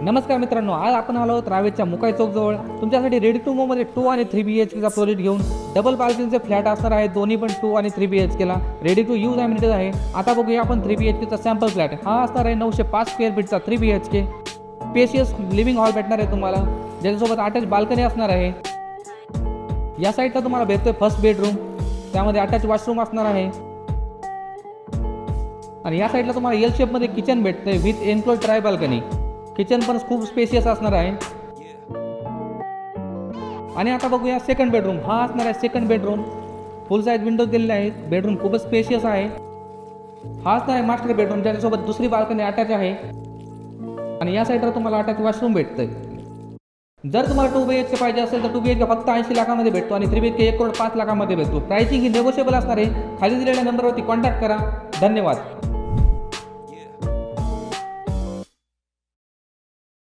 नमस्कार मित्रांनो, आज आपण आलो आहोत रावेरच्या मुकाई चौक जवळ तुमच्यासाठी रेडी टू मूव मध्ये 2 आणि 3 BHK चा प्रोजेक्ट घेऊन डबल बाल्कनीचे फ्लॅट असणार आहे. दोन्ही पण 2 आणि 3 BHK ला रेडी टू यूज अमेनिटीज आहे. आता बघूया आपण 3 BHK चा सॅम्पल फ्लॅट. हा असणार आहे 905 स्क्वेअर फीटचा 3 BHK. स्पेशियस लिव्हिंग हॉल भेटणार आहे तुम्हाला, ज्याच्यासोबत अटॅच बाल्कनी असणार आहे. या साईडला तुम्हाला भेटतोय फर्स्ट बेडरूम, त्यामध्ये अटॅच वॉशरूम असणार आहे. आणि या साईडला तुम्हाला एल शेप मध्ये किचन भेटतंय विथ एन्क्लोज ट्राय बाल्कनी. किचन पण खूप स्पेशियस असणार आहे. आणि आता बघूया सेकंड बेडरूम. हा असणार आहे सेकंड बेडरूम. फुल साईज विंडोज दिलेले आहेत. बेडरूम खूपच स्पेशियस आहे. हा असणार आहे मास्टर बेडरूम, ज्याच्यासोबत दुसरी बाल्कनी अटॅच आहे. आणि या साईडला तुम्हाला अटॅच वॉशरूम भेटतंय. जर तुम्हाला 2 BHK पाहिजे असेल तर 2 BHK फक्त 80 लाखामध्ये भेटतो आणि 3 BHK 1,05 लाखामध्ये भेटतो. प्राइसिंग ही नेगोशिएबल असणार आहे. खाली दिलेल्या नंबरवरती कॉन्टॅक्ट करा. धन्यवाद.